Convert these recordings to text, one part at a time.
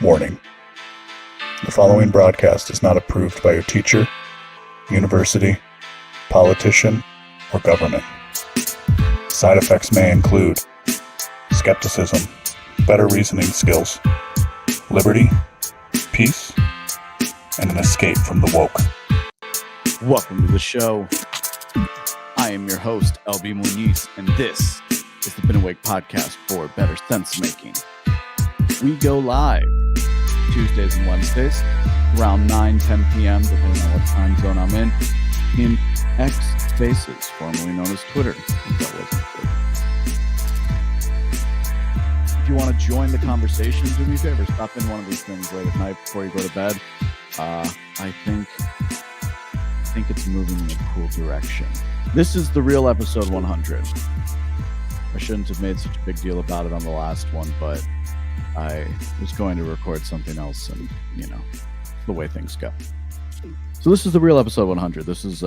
Warning. The following broadcast is not approved by your teacher, university, politician, or government. Side effects may include skepticism, better reasoning skills, liberty, peace, and an escape from the woke. Welcome to the show. I am your host, LB Muniz, and this is the Been Awake podcast for better sense making. We go live Tuesdays and Wednesdays around 9-10 p.m. depending on what time zone I'm in X Spaces, formerly known as Twitter. If you want to join the conversation, do me a favor, stop in one of these things late at night before you go to bed. I think it's moving in a cool direction. This is the real episode 100. I shouldn't have made such a big deal about it on the last one, but I was going to record something else, and the way things go. So this is the real episode 100. This is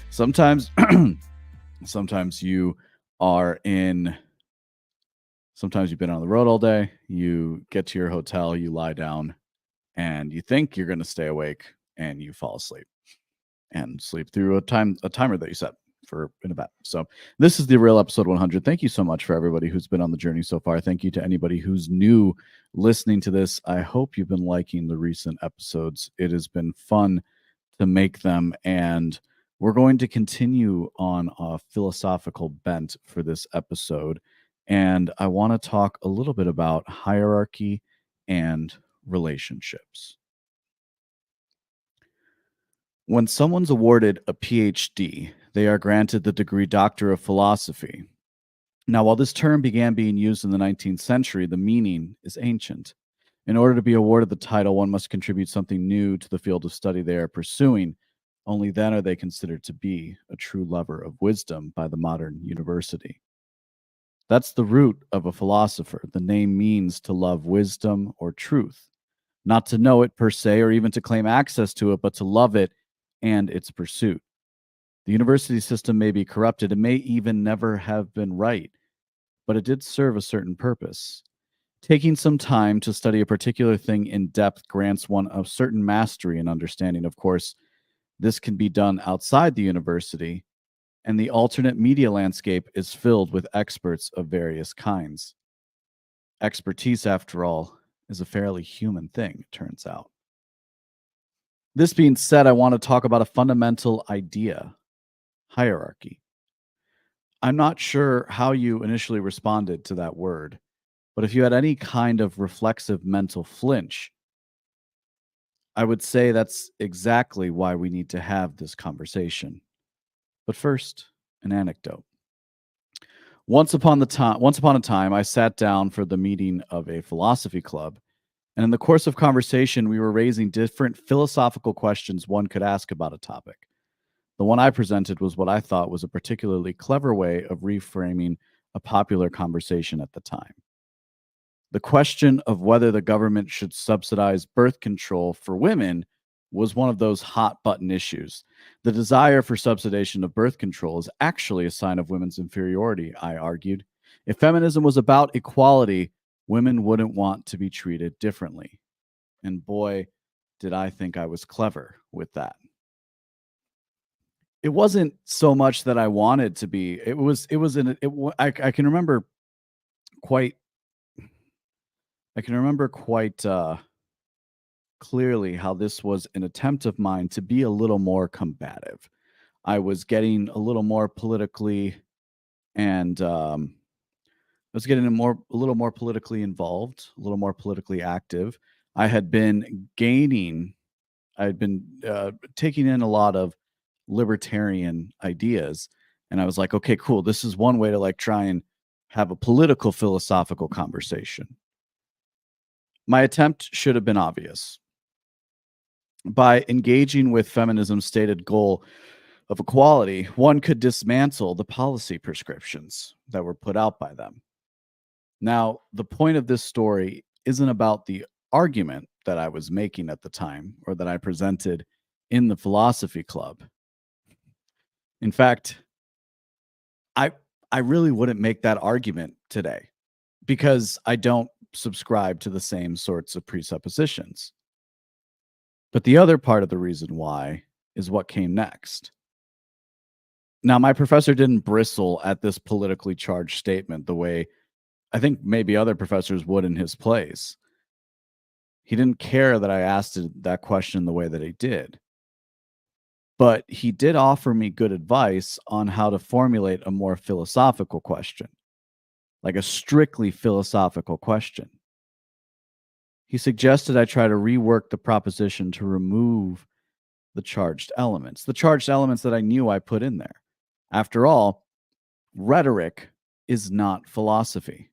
sometimes you are in. Sometimes you've been on the road all day. You get to your hotel, you lie down, and you think you're going to stay awake, and you fall asleep and sleep through a timer that you set for in a bed. So this is the real episode 100. Thank you so much for everybody who's been on the journey so far. Thank you to anybody who's new listening to this. I hope you've been liking the recent episodes. It has been fun to make them, and we're going to continue on a philosophical bent for this episode. And I want to talk a little bit about hierarchy and relationships. When someone's awarded a PhD, they are granted the degree Doctor of Philosophy. Now, while this term began being used in the 19th century, the meaning is ancient. In order to be awarded the title, one must contribute something new to the field of study they are pursuing. Only then are they considered to be a true lover of wisdom by the modern university. That's the root of a philosopher. The name means to love wisdom or truth, not to know it per se or even to claim access to it, but to love it and its pursuit. The university system may be corrupted. It may even never have been right, but it did serve a certain purpose. Taking some time to study a particular thing in depth grants one a certain mastery and understanding. Of course, this can be done outside the university, and the alternate media landscape is filled with experts of various kinds. Expertise, after all, is a fairly human thing, it turns out. This being said, I want to talk about a fundamental idea: hierarchy. I'm not sure how you initially responded to that word, but if you had any kind of reflexive mental flinch, I would say that's exactly why we need to have this conversation. But first, an anecdote. Once upon a time, I sat down for the meeting of a philosophy club, and in the course of conversation, we were raising different philosophical questions one could ask about a topic. The one I presented was what I thought was a particularly clever way of reframing a popular conversation at the time. The question of whether the government should subsidize birth control for women was one of those hot button issues. The desire for subsidization of birth control is actually a sign of women's inferiority, I argued. If feminism was about equality, women wouldn't want to be treated differently. And boy, did I think I was clever with that. It wasn't so much that I wanted to be. I can remember quite clearly how this was an attempt of mine to be a little more combative. I was getting a little more politically a little more politically involved, a little more politically active. I had been taking in a lot of libertarian ideas, and I was like, okay, cool. This is one way to try and have a political philosophical conversation. My attempt should have been obvious. By engaging with feminism's stated goal of equality, one could dismantle the policy prescriptions that were put out by them. Now, the point of this story isn't about the argument that I was making at the time or that I presented in the philosophy club. In fact, I really wouldn't make that argument today because I don't subscribe to the same sorts of presuppositions. But the other part of the reason why is what came next. Now, my professor didn't bristle at this politically charged statement the way I think maybe other professors would in his place. He didn't care that I asked that question the way that he did. But he did offer me good advice on how to formulate a more philosophical question, like a strictly philosophical question. He suggested I try to rework the proposition to remove the charged elements that I knew I put in there. After all, rhetoric is not philosophy.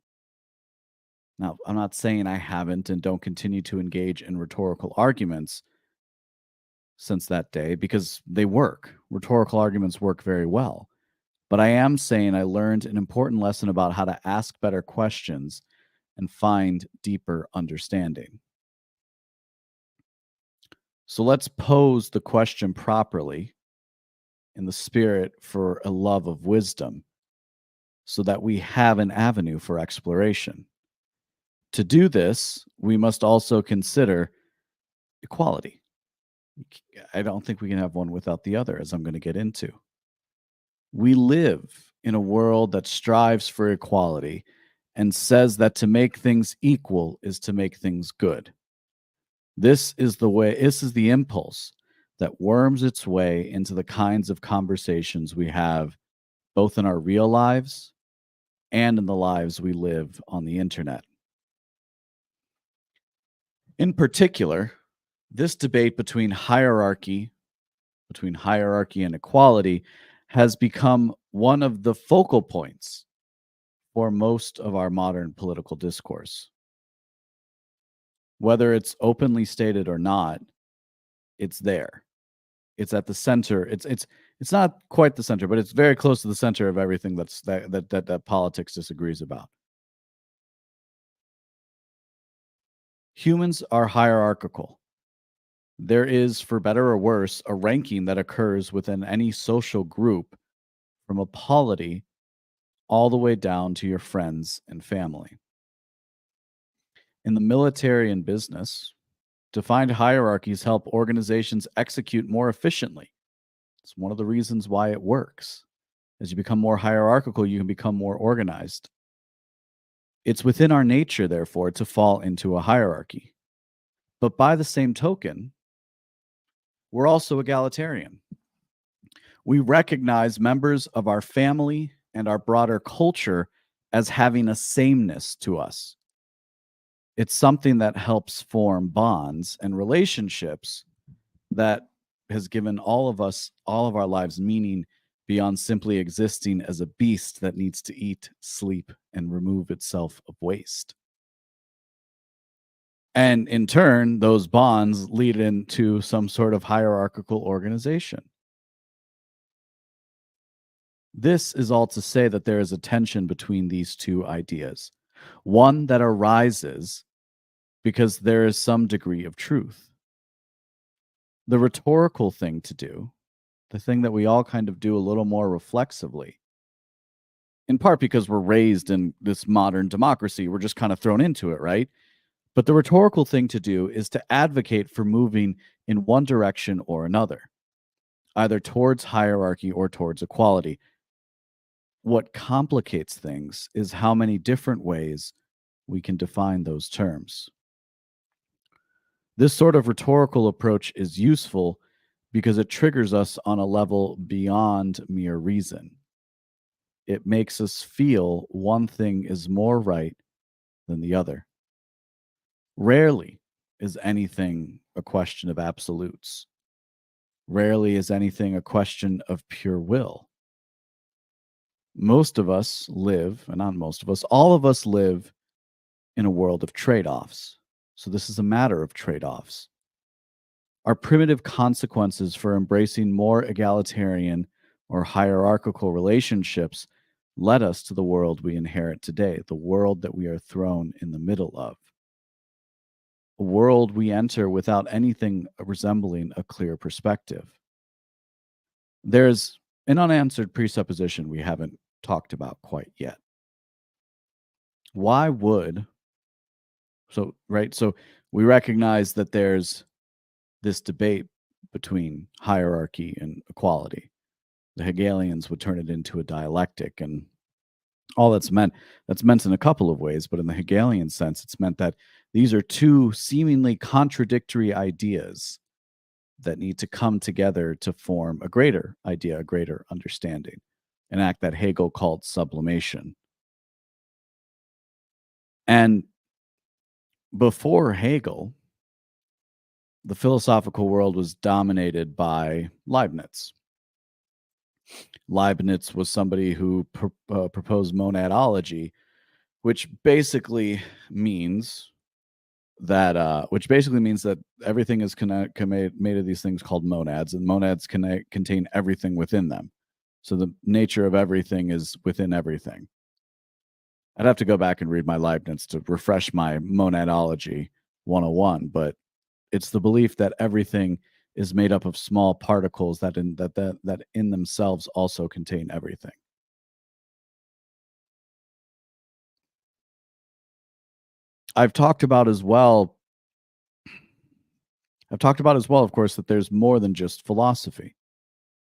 Now, I'm not saying I haven't and don't continue to engage in rhetorical arguments since that day, because they work. Rhetorical arguments work very well. But I am saying I learned an important lesson about how to ask better questions and find deeper understanding. So let's pose the question properly in the spirit for a love of wisdom so that we have an avenue for exploration. To do this, we must also consider equality. I don't think we can have one without the other, as I'm going to get into. We live in a world that strives for equality and says that to make things equal is to make things good. This is the impulse that worms its way into the kinds of conversations we have both in our real lives and in the lives we live on the internet. In particular, this debate between hierarchy and equality has become one of the focal points for most of our modern political discourse. Whether it's openly stated or not, it's there. It's at the center. It's not quite the center, but it's very close to the center of everything that politics disagrees about. Humans are hierarchical. There is, for better or worse, a ranking that occurs within any social group, from a polity all the way down to your friends and family. In the military and business, defined hierarchies help organizations execute more efficiently. It's one of the reasons why it works. As you become more hierarchical, you can become more organized. It's within our nature, therefore, to fall into a hierarchy. But by the same token, we're also egalitarian. We recognize members of our family and our broader culture as having a sameness to us. It's something that helps form bonds and relationships that has given all of our lives meaning beyond simply existing as a beast that needs to eat, sleep, and remove itself of waste. And in turn, those bonds lead into some sort of hierarchical organization. This is all to say that there is a tension between these two ideas, one that arises because there is some degree of truth. The rhetorical thing to do, the thing that we all kind of do a little more reflexively, in part because we're raised in this modern democracy, we're just kind of thrown into it, right? But the rhetorical thing to do is to advocate for moving in one direction or another, either towards hierarchy or towards equality. What complicates things is how many different ways we can define those terms. This sort of rhetorical approach is useful because it triggers us on a level beyond mere reason. It makes us feel one thing is more right than the other. Rarely is anything a question of absolutes. Rarely is anything a question of pure will. Most of us live, and not most of us, all of us live in a world of trade-offs. So this is a matter of trade-offs. Our primitive consequences for embracing more egalitarian or hierarchical relationships led us to the world we inherit today, the world that we are thrown in the middle of. A world we enter without anything resembling a clear perspective. There's an unanswered presupposition we haven't talked about quite yet. Why would So we recognize that there's this debate between hierarchy and equality. The Hegelians would turn it into a dialectic, and all that's meant in a couple of ways, but in the Hegelian sense, it's meant that these are two seemingly contradictory ideas that need to come together to form a greater idea, a greater understanding, an act that Hegel called sublimation. And before Hegel, the philosophical world was dominated by Leibniz. Leibniz was somebody who proposed monadology, which basically means that everything is made of these things called monads, and monads contain everything within them. So the nature of everything is within everything. I'd have to go back and read my Leibniz to refresh my monadology 101, but it's the belief that everything is made up of small particles that in themselves also contain everything. I've talked about as well, of course, that there's more than just philosophy,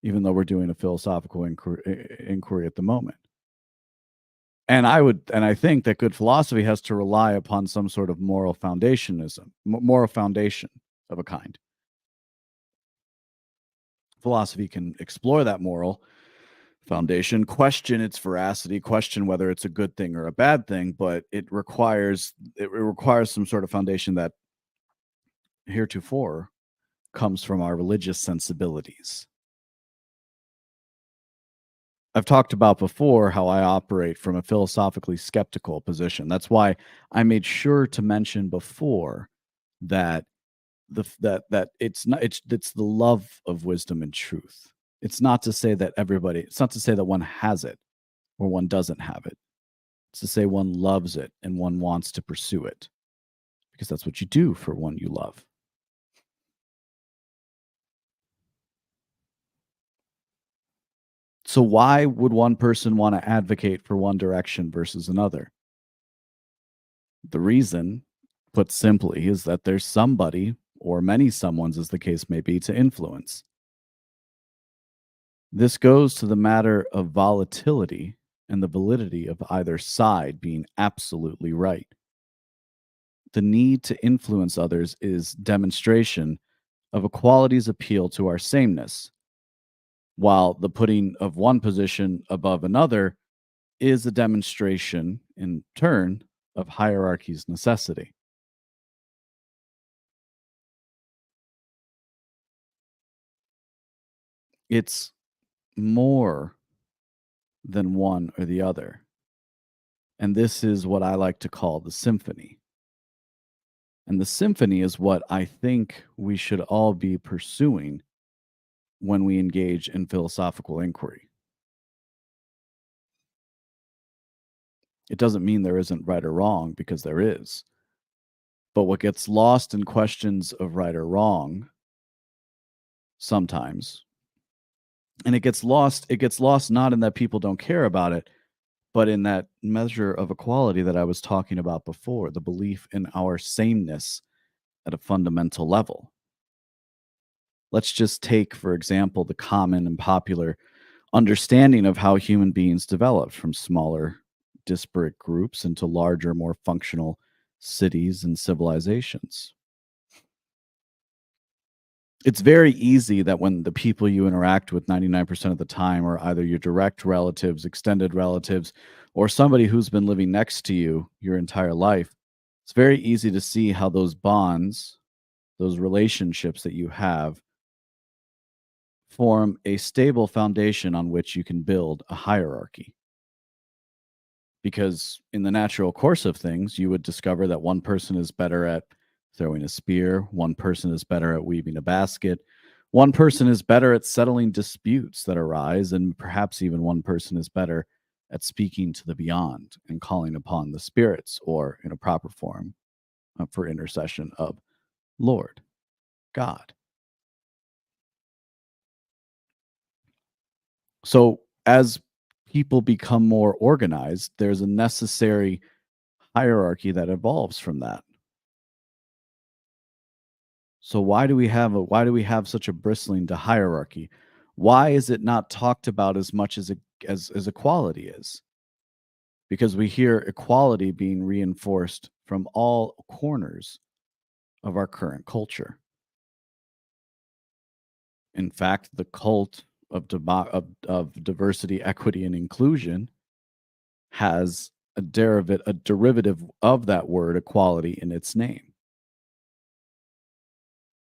even though we're doing a philosophical inquiry at the moment. And I think that good philosophy has to rely upon some sort of moral foundation of a kind. Philosophy can explore that moral foundation, question its veracity, question whether it's a good thing or a bad thing, but it requires some sort of foundation that heretofore comes from our religious sensibilities. I've talked about before how I operate from a philosophically skeptical position. That's why I made sure to mention before that it's the love of wisdom and truth. It's not to say that one has it or one doesn't have it. It's to say one loves it and one wants to pursue it, because that's what you do for one you love. So why would one person want to advocate for one direction versus another? The reason, put simply, is that there's somebody, or many someones as the case may be, to influence. This goes to the matter of volatility and the validity of either side being absolutely right. The need to influence others is demonstration of equality's appeal to our sameness, while the putting of one position above another is a demonstration, in turn, of hierarchy's necessity. It's more than one or the other. And this is what I like to call the symphony. And the symphony is what I think we should all be pursuing when we engage in philosophical inquiry. It doesn't mean there isn't right or wrong, because there is. But what gets lost in questions of right or wrong sometimes, and it gets lost not in that people don't care about it, but in that measure of equality that I was talking about before, the belief in our sameness at a fundamental level. Let's just take, for example, the common and popular understanding of how human beings developed from smaller, disparate groups into larger, more functional cities and civilizations. It's very easy that when the people you interact with 99% of the time are either your direct relatives, extended relatives, or somebody who's been living next to you your entire life, it's very easy to see how those bonds, those relationships that you have, form a stable foundation on which you can build a hierarchy. Because in the natural course of things, you would discover that one person is better at throwing a spear, one person is better at weaving a basket, one person is better at settling disputes that arise, and perhaps even one person is better at speaking to the beyond and calling upon the spirits, or in a proper form, for intercession of Lord God. So as people become more organized, there's a necessary hierarchy that evolves from that. So why do we have such a bristling to hierarchy? Why is it not talked about as much as equality is? Because we hear equality being reinforced from all corners of our current culture. In fact, the cult of diversity, equity, and inclusion has a derivative of that word equality in its name.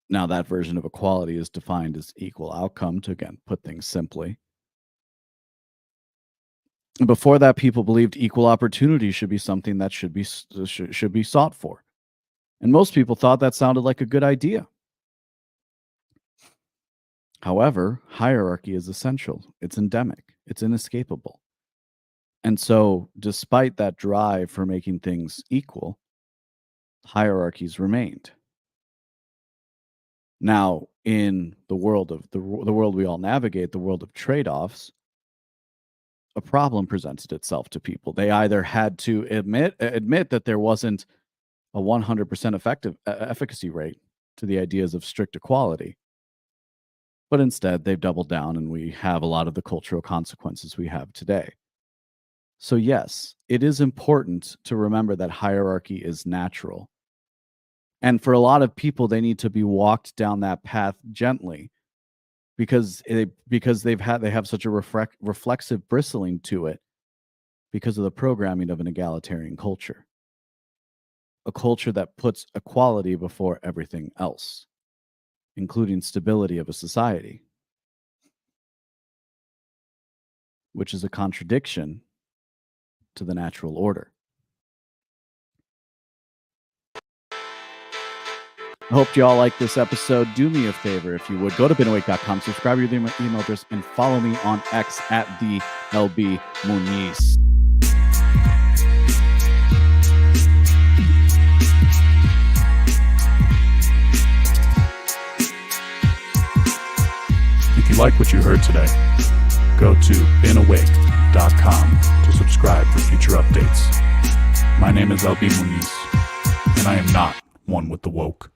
Now, that version of equality is defined as equal outcome, to again put things simply. Before that, people believed equal opportunity should be something that should be sought for. And most people thought that sounded like a good idea. However, hierarchy is essential. It's endemic. It's inescapable. And so, despite that drive for making things equal, hierarchies remained. Now, in the world of the world we all navigate, the world of trade-offs, a problem presented itself to people. They either had to admit that there wasn't a 100% efficacy rate to the ideas of strict equality, but instead they've doubled down, and we have a lot of the cultural consequences we have today. So yes, it is important to remember that hierarchy is natural. And for a lot of people, they need to be walked down that path gently because they have such a reflexive bristling to it because of the programming of an egalitarian culture. A culture that puts equality before everything else, including stability of a society, which is a contradiction to the natural order. I hope you all like this episode. Do me a favor, if you would, go to binawake.com, subscribe your email address, and follow me on X at the LB Muniz. If you like what you heard today, go to binawake.com to subscribe for future updates. My name is LB Muniz, and I am not one with the woke.